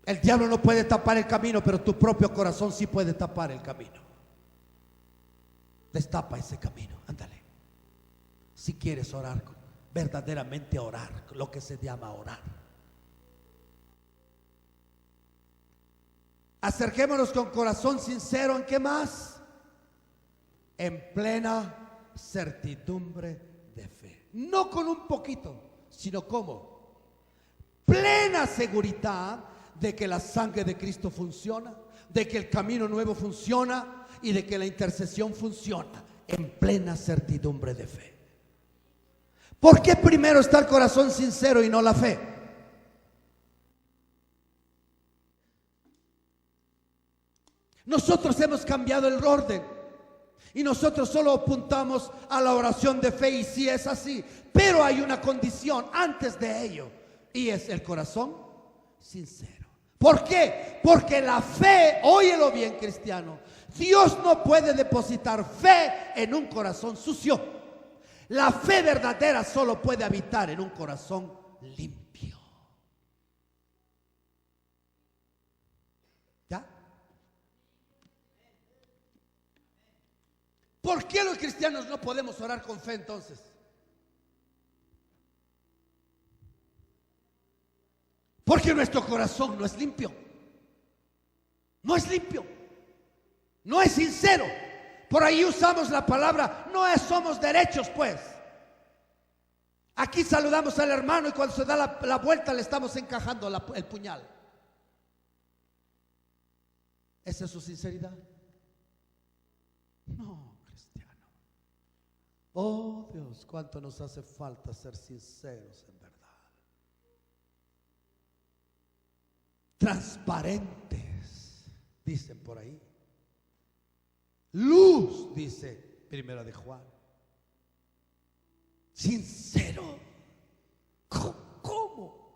El diablo no puede tapar el camino, pero tu propio corazón sí puede tapar el camino. Destapa ese camino, ándale. Si quieres orar, verdaderamente orar, lo que se llama orar. Acerquémonos con corazón sincero. ¿En qué más? En plena certidumbre de fe. No con un poquito, sino como plena seguridad de que la sangre de Cristo funciona, de que el camino nuevo funciona y de que la intercesión funciona. En plena certidumbre de fe. ¿Por qué primero está el corazón sincero y no la fe? Nosotros hemos cambiado el orden y nosotros solo apuntamos a la oración de fe, y sí es así, pero hay una condición antes de ello, y es el corazón sincero. ¿Por qué? Porque la fe, óyelo bien, cristiano, Dios no puede depositar fe en un corazón sucio. La fe verdadera solo puede habitar en un corazón limpio. ¿Ya? ¿Por qué los cristianos no podemos orar con fe entonces? Porque nuestro corazón no es limpio. No es limpio. No es sincero. Por ahí usamos la palabra, somos derechos pues. Aquí saludamos al hermano y cuando se da la vuelta le estamos encajando el puñal. ¿Esa es su sinceridad? No, cristiano. Oh Dios, cuánto nos hace falta ser sinceros en verdad. Transparentes, dicen por ahí. Luz, dice Primera de Juan. Sincero. ¿Cómo?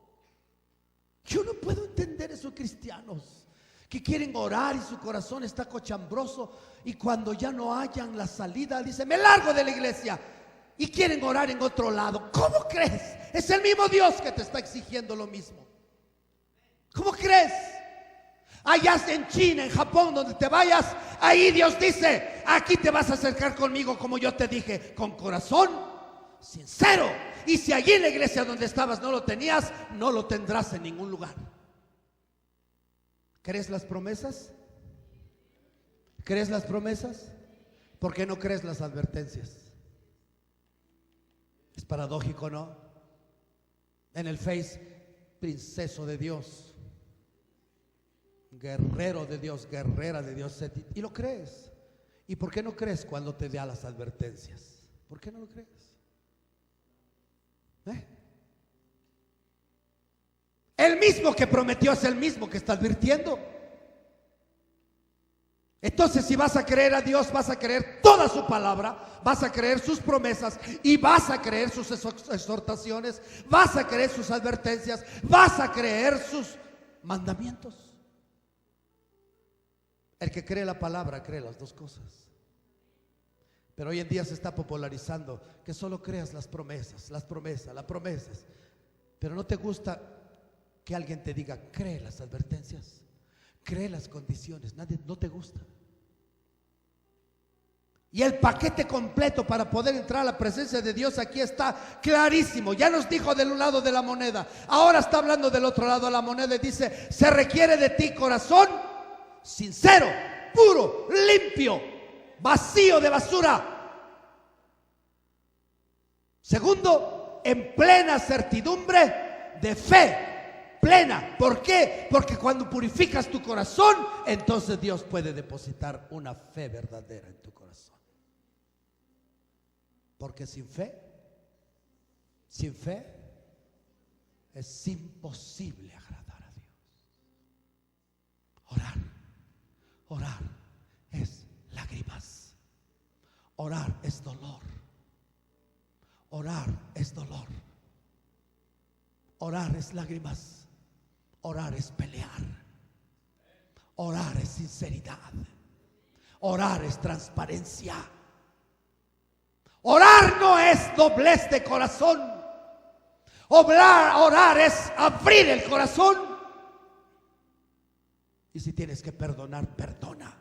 Yo no puedo entender esos cristianos que quieren orar y su corazón está cochambroso, y cuando ya no hayan la salida dicen: me largo de la iglesia, y quieren orar en otro lado. ¿Cómo crees? Es el mismo Dios que te está exigiendo lo mismo. ¿Cómo crees? Allá en China, en Japón, donde te vayas, ahí Dios dice: aquí te vas a acercar conmigo como yo te dije, con corazón sincero. Y si allí en la iglesia donde estabas no lo tenías, no lo tendrás en ningún lugar. ¿Crees las promesas? ¿Crees las promesas? ¿Por qué no crees las advertencias? Es paradójico, ¿no? En el Face, princeso de Dios, guerrero de Dios, guerrera de Dios, y lo crees. ¿Y por qué no crees cuando te da las advertencias? ¿Por qué no lo crees? El mismo que prometió es el mismo que está advirtiendo. Entonces, si vas a creer a Dios, vas a creer toda su palabra, vas a creer sus promesas y vas a creer sus exhortaciones, vas a creer sus advertencias, vas a creer sus mandamientos. El que cree la palabra cree las dos cosas. Pero hoy en día se está popularizando que solo creas las promesas, las promesas. Pero no te gusta que alguien te diga: cree las advertencias, cree las condiciones. No te gusta. Y el paquete completo para poder entrar a la presencia de Dios aquí está clarísimo. Ya nos dijo del lado de la moneda, ahora está hablando del otro lado de la moneda y dice: se requiere de ti corazón sincero, puro, limpio, vacío de basura. Segundo, en plena certidumbre de fe plena. ¿Por qué? Porque cuando purificas tu corazón, entonces Dios puede depositar una fe verdadera en tu corazón. Porque sin fe es imposible agradar a Dios. Orar es lágrimas. Orar es dolor. Orar es dolor. Orar es lágrimas. Orar es pelear. Orar es sinceridad. Orar es transparencia. Orar no es doblez de corazón. Orar es abrir el corazón. Y si tienes que perdonar, perdona.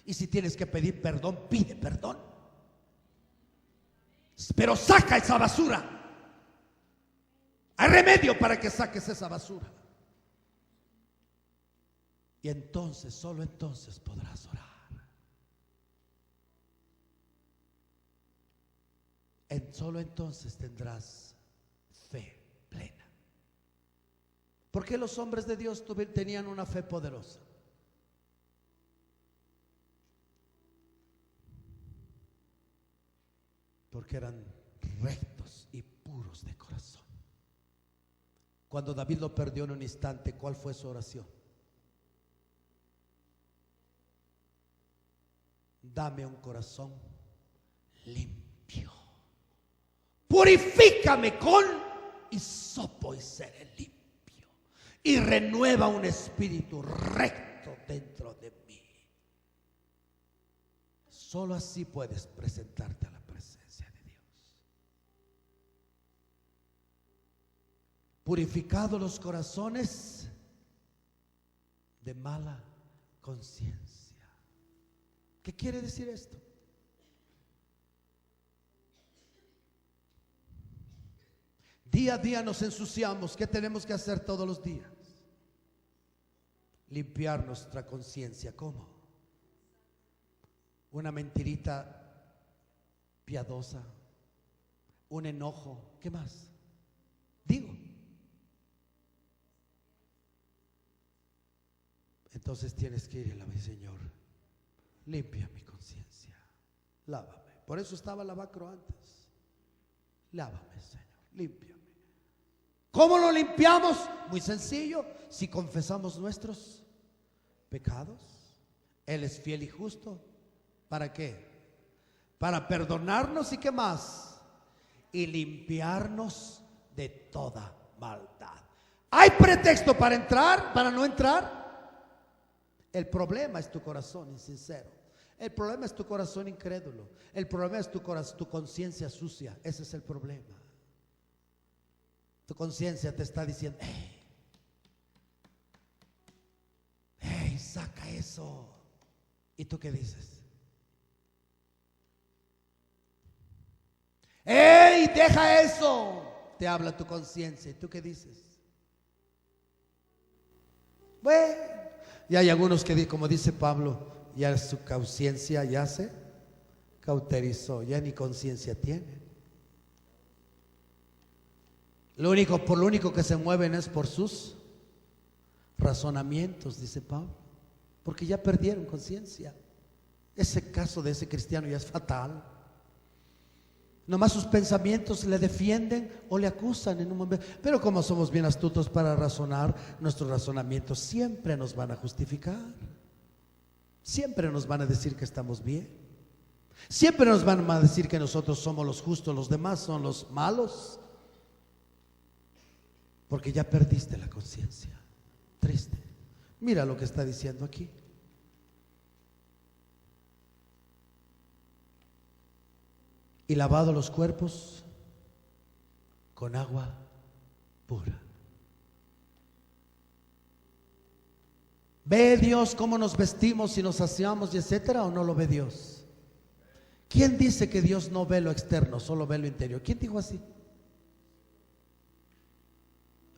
Y si tienes que pedir perdón, pide perdón. Pero saca esa basura. Hay remedio para que saques esa basura. Y entonces, solo entonces podrás orar. Solo entonces tendrás fe plena. ¿Por qué los hombres de Dios tenían una fe poderosa? Porque eran rectos y puros de corazón. Cuando David lo perdió en un instante, ¿cuál fue su oración? dame un corazón limpio. Purifícame con hisopo y seré limpio. Y renueva un espíritu recto dentro de mí. Solo así puedes presentarte a la presencia de Dios. Purificados los corazones de mala conciencia. ¿Qué quiere decir esto? Día a día nos ensuciamos. ¿Qué tenemos que hacer todos los días? Limpiar nuestra conciencia. ¿Cómo? Una mentirita piadosa, un enojo. ¿Qué más? Digo. Entonces tienes que ir y la Señor, limpia mi conciencia, lávame. Por eso estaba lavacro antes. Lávame, Señor, límpiame. ¿Cómo lo limpiamos? Muy sencillo, si confesamos nuestros pecados. Él es fiel y justo. ¿Para qué? Para perdonarnos y qué más, y limpiarnos de toda maldad. ¿Hay pretexto para entrar, para no entrar? El problema es tu corazón insincero. El problema es tu corazón incrédulo. El problema es tu conciencia sucia. Ese es el problema. Tu conciencia te está diciendo: hey, saca eso. ¿Y tú qué dices? ¡Ey, deja eso! Te habla tu conciencia. ¿Y tú qué dices? Bueno, y hay algunos que, como dice Pablo, ya su conciencia ya se cauterizó, ya ni conciencia tiene. Por lo único que se mueven es por sus razonamientos, dice Pablo, porque ya perdieron conciencia. Ese caso de ese cristiano ya es fatal. Nomás sus pensamientos le defienden o le acusan en un momento. Pero como somos bien astutos para razonar, nuestros razonamientos siempre nos van a justificar. Siempre nos van a decir que estamos bien. Siempre nos van a decir que nosotros somos los justos, los demás son los malos. Porque ya perdiste la conciencia. Triste. Mira lo que está diciendo aquí. Y lavado los cuerpos con agua pura. ¿Ve Dios cómo nos vestimos y nos aseamos y etcétera, o no lo ve Dios? ¿Quién dice que Dios no ve lo externo, solo ve lo interior? ¿Quién dijo así?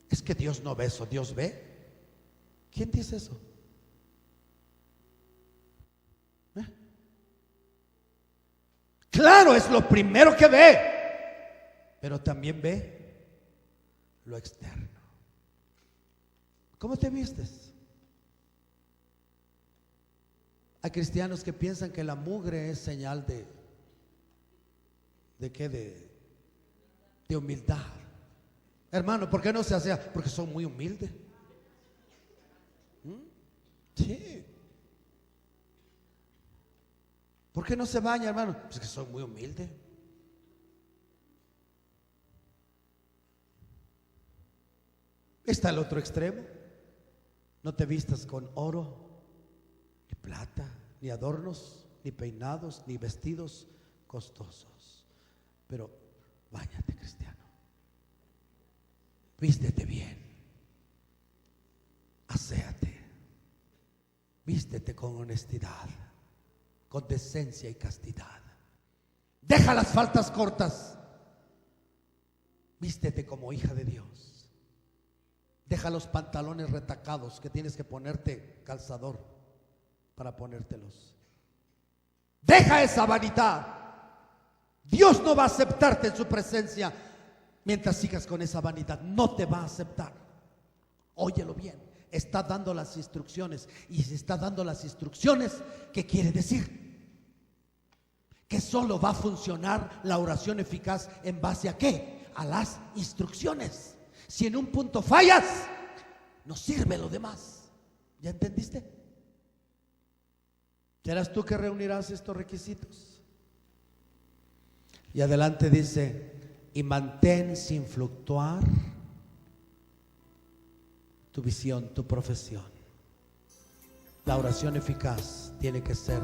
Es que Dios no ve eso, Dios ve. ¿Quién dice eso? Claro, es lo primero que ve, pero también ve lo externo. ¿Cómo te vistes? Hay cristianos que piensan que la mugre es señal ¿de qué? De humildad. Hermano, ¿por qué no se hace? Porque son muy humildes. Sí. ¿Por qué no se baña, hermano? Pues que soy muy humilde. Está el otro extremo. No te vistas con oro, ni plata, ni adornos, ni peinados, ni vestidos costosos. Pero báñate, cristiano. Vístete bien. Aséate. Vístete con honestidad, con decencia y castidad. Deja las faltas cortas. Vístete como hija de Dios. Deja los pantalones retacados que tienes que ponerte calzador para ponértelos. Deja esa vanidad. Dios no va a aceptarte en su presencia mientras sigas con esa vanidad. No te va a aceptar. Óyelo bien. Está dando las instrucciones. Y si está dando las instrucciones, ¿qué quiere decir? Que solo va a funcionar la oración eficaz en base a ¿qué? A las instrucciones. Si en un punto fallas, no sirve lo demás. ¿Ya entendiste? ¿Serás tú que reunirás estos requisitos? Y adelante dice: y mantén sin fluctuar tu visión, tu profesión. La oración eficaz tiene que ser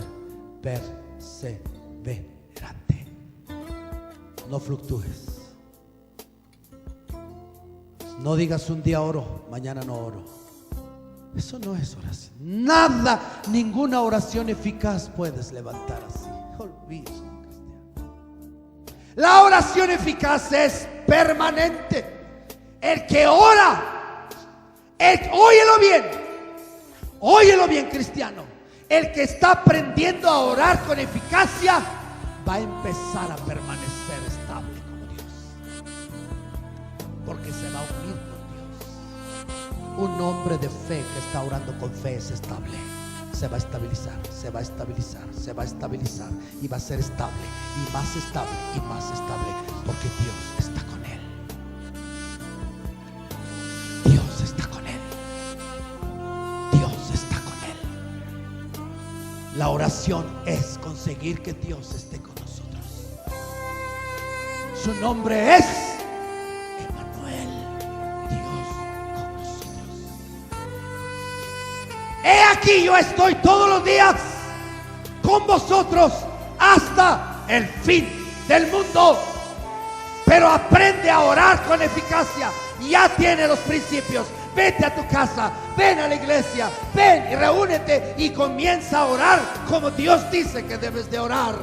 perseverante. No fluctúes. No digas un día oro, mañana no oro. Eso no es oración. Nada, ninguna oración eficaz puedes levantar así. Olvídalo, cristiano. La oración eficaz es permanente. El que ora, óyelo bien, cristiano. El que está aprendiendo a orar con eficacia va a empezar a permanecer estable como Dios, porque se va a unir con Dios. Un hombre de fe que está orando con fe es estable. Se va a estabilizar, se va a estabilizar, se va a estabilizar y va a ser estable y más estable y más estable, porque Dios está con él. Dios está con él. Dios está con él. La oración es conseguir que Dios esté con nosotros. Su nombre es Emmanuel, Dios con nosotros. He aquí, yo estoy todos los días con vosotros hasta el fin del mundo. Pero aprende a orar con eficacia. Ya tiene los principios. Vete a tu casa, ven a la iglesia, ven y reúnete y comienza a orar como Dios dice que debes de orar.